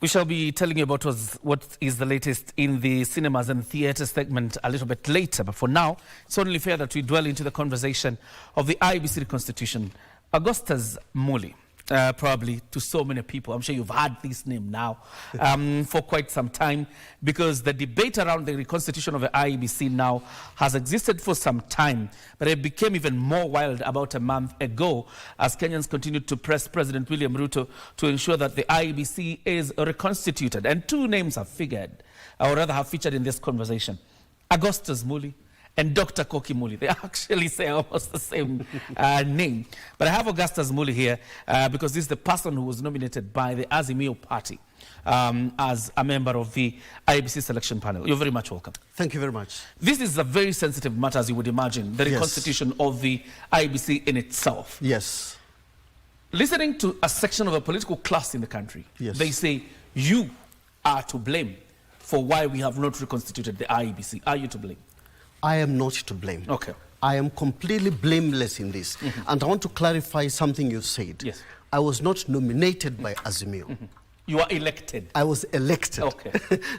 We shall be telling you about what is the latest in the cinemas and theatre segment a little bit later. But for now, it's only fair that we dwell into the conversation of the IEBC reconstitution. Augustus Muli, probably to so many people, I'm sure you've heard this name now for quite some time, because the debate around the reconstitution of the IEBC now has existed for some time, but it became even more wild about a month ago as Kenyans continued to press President William Ruto to ensure that the IEBC is reconstituted. And two names have figured, or rather have featured in this conversation: Augustus Muli and Dr. Koki Muli. They actually say almost the same name. But I have Augustus Muli here because this is the person who was nominated by the Azimio Party as a member of the IEBC selection panel. You're very much welcome. Thank you very much. This is a very sensitive matter, as you would imagine, the reconstitution of the IEBC in itself. Yes. Listening to a section of a political class in the country, they say you are to blame for why we have not reconstituted the IEBC. Are you to blame? I am not to blame. Okay. I am completely blameless in this. And I want to clarify something you said. Yes. I was not nominated by Azimio. You are elected. I was elected. Okay.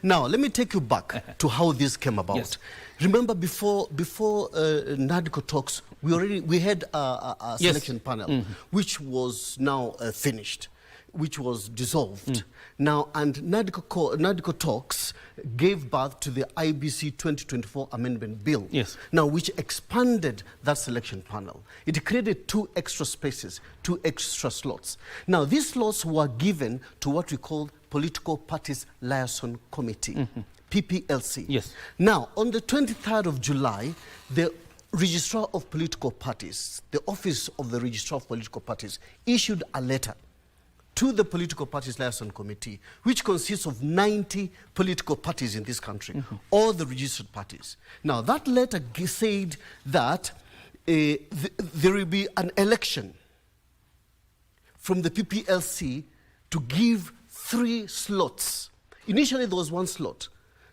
Now, let me take you back to how this came about. Yes. Remember, before NADCO talks, we had a selection panel, which was now finished, which was dissolved. Now, and NADCO talks gave birth to the IEBC 2024 Amendment Bill. Yes. Now, which expanded that selection panel. It created 2 extra spaces, 2 extra slots. Now, these slots were given to what we call Political Parties Liaison Committee, PPLC. Yes. Now, on the 23rd of July, the Registrar of Political Parties, the Office of the Registrar of Political Parties, issued a letter to the Political Parties Liaison Committee, which consists of 90 political parties in this country, all the registered parties. Now, that letter said that there will be an election from the PPLC to give 3 slots. Initially, there was 1 slot.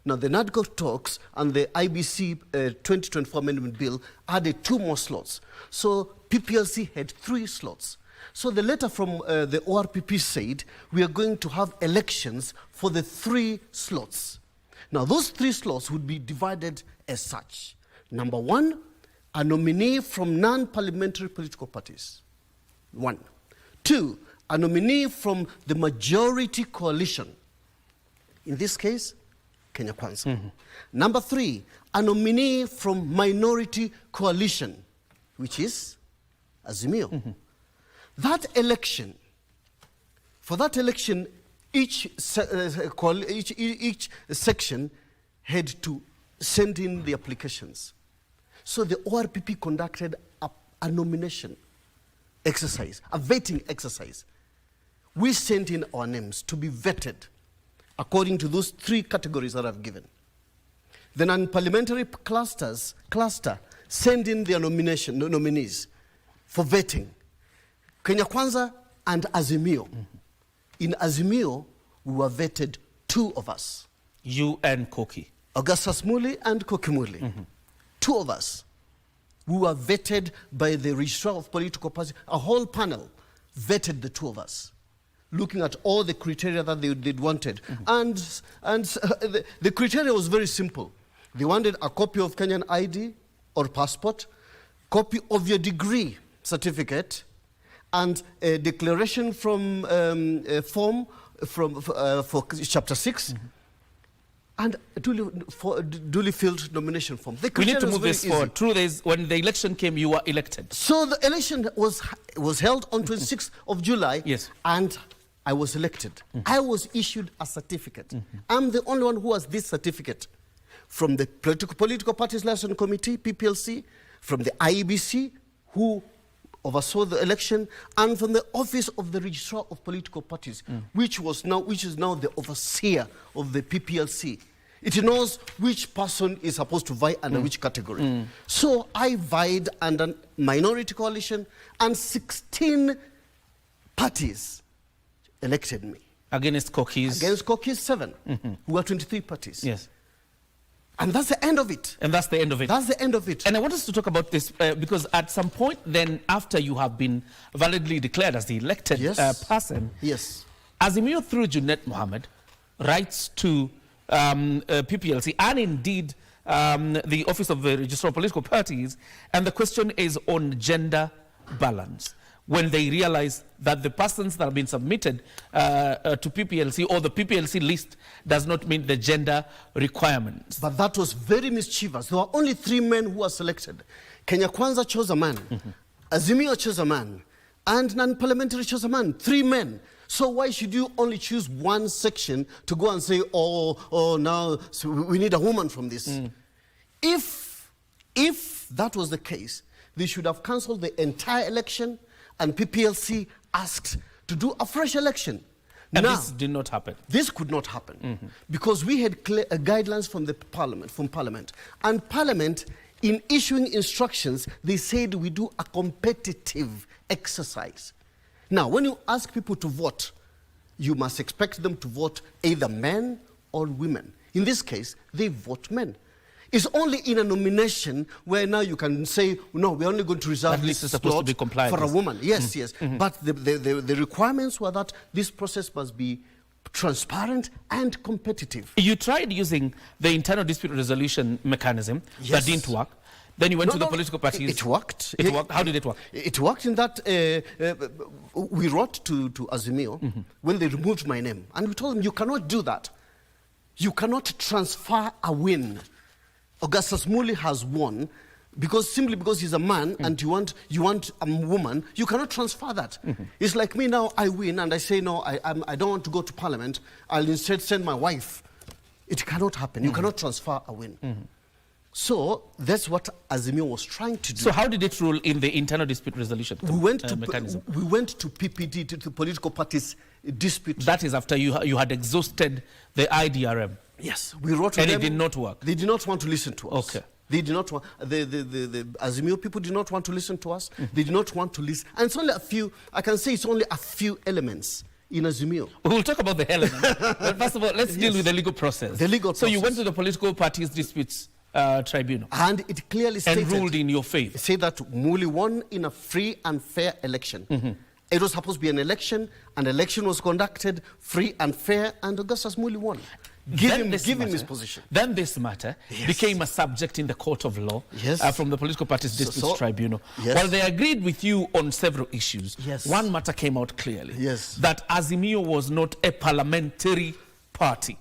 Now, the NADCO talks and the IEBC 2024 Amendment Bill added 2 more slots. So, PPLC had 3 slots. So the letter from the ORPP said, we are going to have elections for the 3 slots. Now, those 3 slots would be divided as such. Number 1, a nominee from non-parliamentary political parties. 1. 2, a nominee from the majority coalition. In this case, Kenya Kwanza. Number 3, a nominee from minority coalition, which is Azimio. That election, for that election, each section had to send in the applications. So the ORPP conducted a nomination exercise, a vetting exercise. We sent in our names to be vetted according to those 3 categories that I've given. The non-parliamentary cluster sent in their nominees for vetting. Kenya Kwanza and Azimio. In Azimio, we were vetted 2 of us. You and Koki. Augustus Muli and Koki Muli. 2 of us. We were vetted by the Registrar of Political Parties. A whole panel vetted the 2 of us, looking at all the criteria that they wanted. And the criteria was very simple. They wanted a copy of Kenyan ID or passport, copy of your degree certificate, and a declaration from form for Chapter 6, and duly filled nomination form. We need to move this forward. Truth is, when the election came, you were elected. So the election was held on 26th of July, and I was elected. I was issued a certificate. I'm the only one who has this certificate from the Political Parties Liaison Committee, PPLC, from the IEBC, who oversaw the election, and from the Office of the Registrar of Political Parties, which is now the overseer of the PPLC. It knows which person is supposed to vie under which category. So I vied under minority coalition, and 16 parties elected me. Against Koki's? Against Koki's 7, who were 23 parties. Yes. And that's the end of it. And that's the end of it. That's the end of it. And I want us to talk about this because at some point then, after you have been validly declared as the elected person, Azimio through Junet Mohammed writes to PPLC and indeed the Office of the Registrar of Political Parties, and the question is on gender balance. When they realize that the persons that have been submitted to PPLC or the PPLC list does not meet the gender requirements. But that was very mischievous. There were only 3 men who were selected. Kenya Kwanza chose a man, Azimio chose a man, and non-parliamentary chose a man. 3 men. So why should you only choose one section to go and say, oh, now so we need a woman from this? If that was the case, they should have cancelled the entire election, and PPLC asked to do a fresh election. And now, this did not happen. This could not happen because we had clear guidelines from the Parliament, and Parliament, in issuing instructions, they said we do a competitive exercise. Now, when you ask people to vote, you must expect them to vote either men or women. In this case, they vote men. It's only in a nomination where now you can say, no, we're only going to reserve this slot for a woman. Yes, yes. But the requirements were that this process must be transparent and competitive. You tried using the internal dispute resolution mechanism that didn't work. Then you went to the political parties. It worked. It worked. How did it work? It worked in that we wrote to Azimio when they removed my name, and we told them, you cannot do that. You cannot transfer a win. Augustus Muli has won simply because he's a man and you want a woman. You cannot transfer that. It's like me now. I win and I say no. I don't want to go to Parliament. I'll instead send my wife. It cannot happen. You cannot transfer a win. So that's what Azimio was trying to do. So how did it rule in the internal dispute resolution mechanism? We went to PPD, to the political parties dispute. That is after you had exhausted the IDRM. Yes, we wrote to them. And it did not work. They did not want to listen to us. Okay. They did not want, the Azimio people did not want to listen to us. They did not want to listen. And it's only a few, I can say it's only a few elements in Azimio. We'll talk about the elements. But first of all, let's deal with the legal process. The legal process. So you went to the political parties disputes tribunal. And it clearly stated. And ruled in your favor. It said that Muli won in a free and fair election. It was supposed to be an election. An election was conducted free and fair, and Augustus Muli won. Give him his position. Then this matter became a subject in the court of law from the political parties disputes tribunal. While they agreed with you on several issues, one matter came out clearly. That Azimio was not a parliamentary party.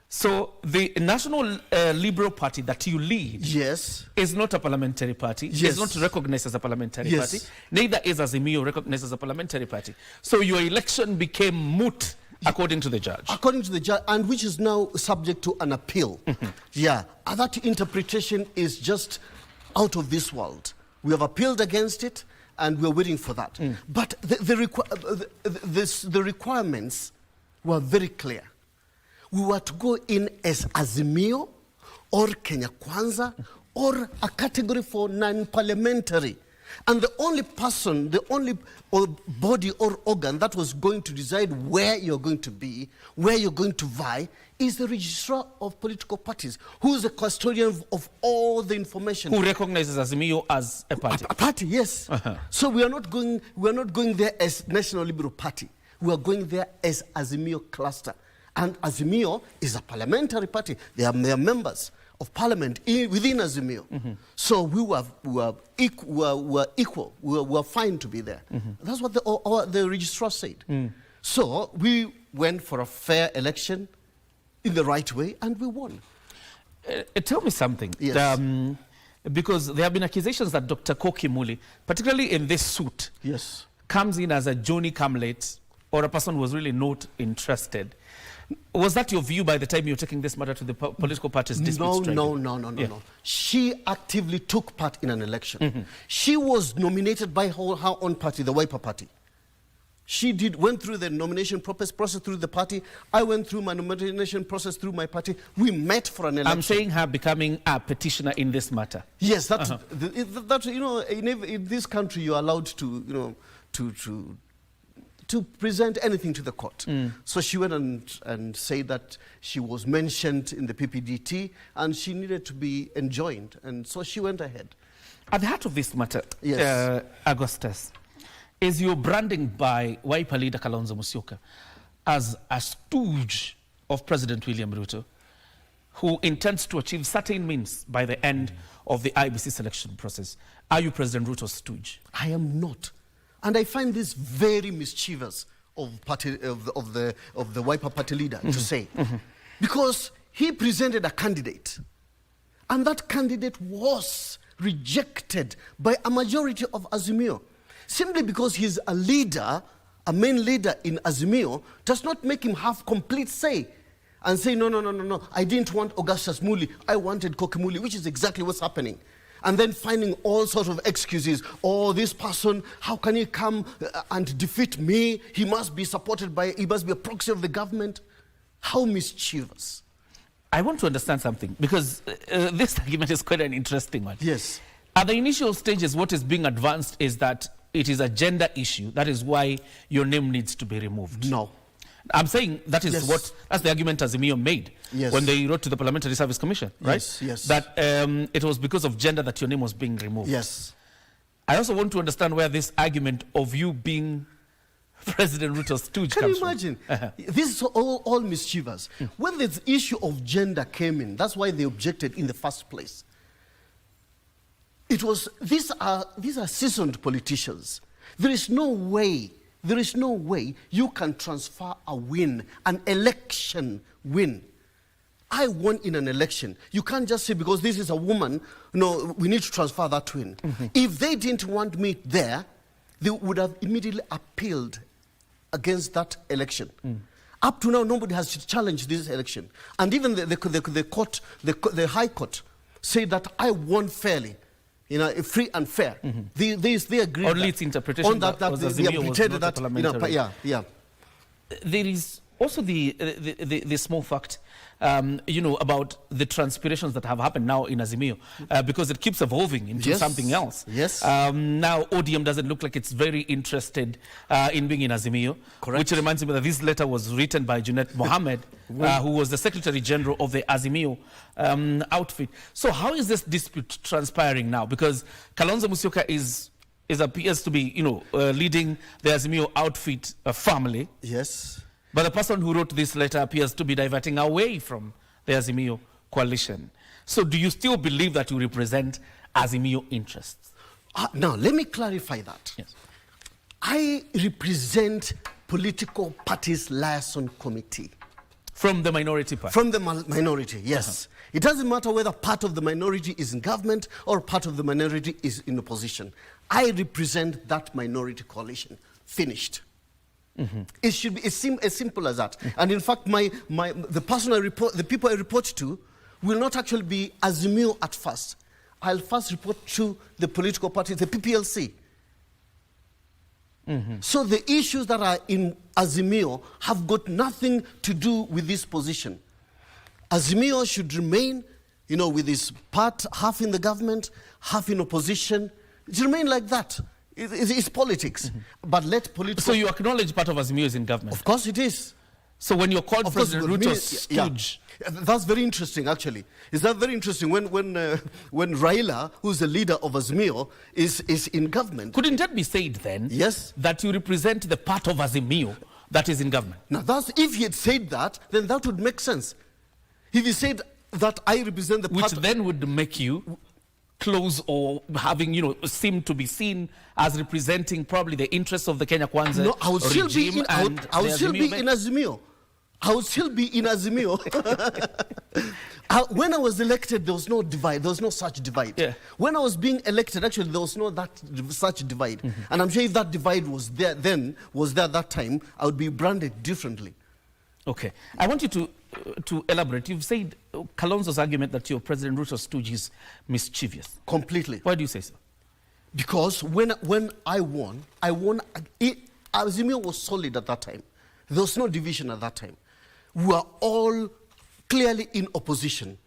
So the National Liberal Party that you lead is not a parliamentary party. Is not recognized as a parliamentary party. Neither is Azimio recognized as a parliamentary party. So your election became moot, according to the judge. According to the judge, and which is now subject to an appeal. That interpretation is just out of this world. We have appealed against it, and we're waiting for that. But the requirements were very clear. We were to go in as Azimio or Kenya Kwanza or a category for non-parliamentary. And the only person, the only body or organ that was going to decide where you're going to be, where you're going to vie, is the Registrar of Political Parties, who is the custodian of all the information. Who recognizes Azimio as a party. A party, yes. So we are not going there as National Liberal Party. We are going there as Azimio cluster. And Azimio is a parliamentary party. They are members of parliament within Azimio. So we were equal. We were fine to be there. That's what the registrar said. So we went for a fair election in the right way, and we won. Tell me something. Because there have been accusations that Dr. Koki Muli, particularly in this suit, comes in as a Johnny come late or a person who was really not interested. Was that your view by the time you were taking this matter to the political parties disputes tribunal? No. She actively took part in an election. She was nominated by her own party, the Wiper Party. She went through the nomination process through the party. I went through my nomination process through my party. We met for an election. I'm saying her becoming a petitioner in this matter. Yes, that you know, in this country you are allowed to, you know, to present anything to the court. So she went and said that she was mentioned in the PPDT and she needed to be enjoined, and so she went ahead. At the heart of this matter, Augustus, is your branding by Wiper leader Kalonzo Musyoka as a stooge of President William Ruto, who intends to achieve certain means by the end of the IEBC selection process. Are you President Ruto's stooge? I am not. And I find this very mischievous of the Wiper party leader to say. Because he presented a candidate, and that candidate was rejected by a majority of Azimio. Simply because he's a leader, a main leader in Azimio, does not make him have complete say and say, no, I didn't want Augustus Muli, I wanted Koki Muli, which is exactly what's happening. And then finding all sorts of excuses. Oh, this person, how can he come and defeat me? He must be supported by, he must be a proxy of the government. How mischievous. I want to understand something, because this argument is quite an interesting one. Yes. At the initial stages, what is being advanced is that it is a gender issue. That is why your name needs to be removed. No. I'm saying that is that's the argument Azimio made when they wrote to the Parliamentary Service Commission, right? Yes. That it was because of gender that your name was being removed. Yes. I also want to understand where this argument of you being President Ruto's stooge comes from. Can you imagine? This is all mischievous. When this issue of gender came in, that's why they objected in the first place. It was, these are seasoned politicians. There is no way you can transfer a win, an election win. I won in an election. You can't just say because this is a woman, no, we need to transfer that win. If they didn't want me there, they would have immediately appealed against that election. Up to now, nobody has challenged this election. And even the High Court said that I won fairly. Free and fair. They agree. Only its interpretation on that they interpreted that. There is also the small fact, about the transpirations that have happened now in Azimio, because it keeps evolving into something else. Yes. Now ODM doesn't look like it's very interested in being in Azimio. Correct. Which reminds me that this letter was written by Junet Mohammed, who was the Secretary General of the Azimio outfit. So how is this dispute transpiring now? Because Kalonzo Musyoka appears to be, leading the Azimio outfit family. Yes. But the person who wrote this letter appears to be diverting away from the Azimio coalition. So do you still believe that you represent Azimio interests? Now, let me clarify that. Yes. I represent political parties liaison committee. From the minority party? From the minority, yes. It doesn't matter whether part of the minority is in government or part of the minority is in opposition. I represent that minority coalition. Finished. It should be as simple as that. And in fact, the people I report to will not actually be Azimio at first. I'll first report to the political party, the PPLC. So the issues that are in Azimio have got nothing to do with this position. Azimio should remain, with its part half in the government, half in opposition. It should remain like that. It's politics. But let political... So you acknowledge part of Azimio is in government? Of course it is. So when you're called President Ruto's stooge... That's very interesting, actually. Is that very interesting when Raila, who's the leader of Azimio, is in government? Couldn't that be said then? Yes. That you represent the part of Azimio that is in government? Now, if he had said that, then that would make sense. If he said that I represent the part... Which then would make you close or having, seem to be seen as representing probably the interests of the Kenya Kwanza No, I would still be in Azimio. I would still be in Azimio. When I was elected, there was no divide. There was no such divide. Yeah. When I was being elected, actually, there was no such divide. And I'm sure if that divide was there that time, I would be branded differently. Okay. I want you to elaborate. You've said Kalonzo's argument that your President Ruto's stooge is mischievous. Completely. Why do you say so? Because when I won, Azimio was solid at that time. There was no division at that time. We were all clearly in opposition.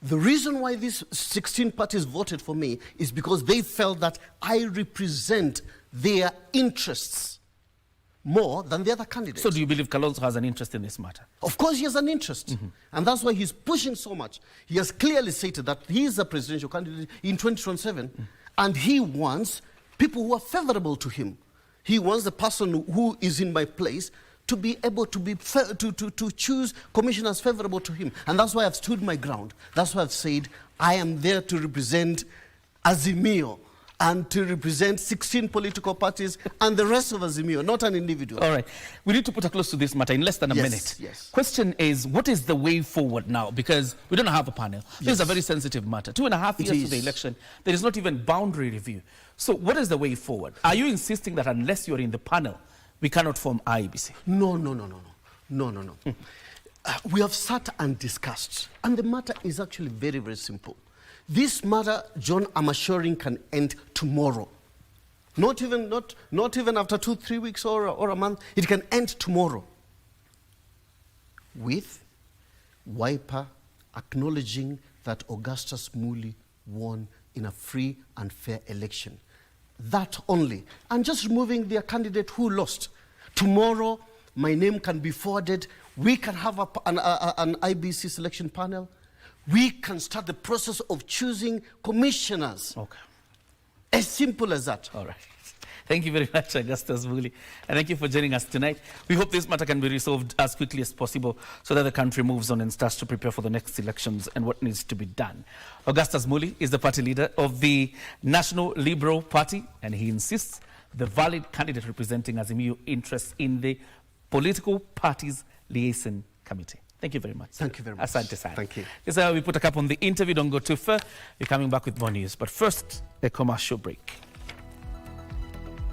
The reason why these 16 parties voted for me is because they felt that I represent their interests more than the other candidates. So do you believe Kalonzo has an interest in this matter? Of course he has an interest. And that's why he's pushing so much. He has clearly stated that he is a presidential candidate in 2027. And he wants people who are favorable to him. He wants the person who is in my place to be able to be to choose commissioners favorable to him. And that's why I've stood my ground. That's why I've said I am there to represent Azimio and to represent 16 political parties and the rest of Azimio, not an individual. All right. We need to put a close to this matter in less than a minute. Yes. Question is, what is the way forward now? Because we don't have a panel. This is a very sensitive matter. 2.5 years to the election, there is not even boundary review. So what is the way forward? Are you insisting that unless you're in the panel, we cannot form IEBC? No. We have sat and discussed, and the matter is actually very, very simple. This matter, John, I'm assuring, can end tomorrow. Not even after 2-3 weeks or a month. It can end tomorrow. With Wiper acknowledging that Augustus Muli won in a free and fair election. That only. And just removing their candidate who lost. Tomorrow, my name can be forwarded. We can have an IBC selection panel. We can start the process of choosing commissioners. Okay. As simple as that. All right. Thank you very much, Augustus Muli. And thank you for joining us tonight. We hope this matter can be resolved as quickly as possible so that the country moves on and starts to prepare for the next elections and what needs to be done. Augustus Muli is the party leader of the National Liberal Party, and he insists the valid candidate representing Azimio interests in the Political Parties Liaison Committee. Thank you very much. Thank you very much. Asante sana. Thank you. This is how we put a cap on the interview. Don't go too far. We're coming back with more news. But first, a commercial break.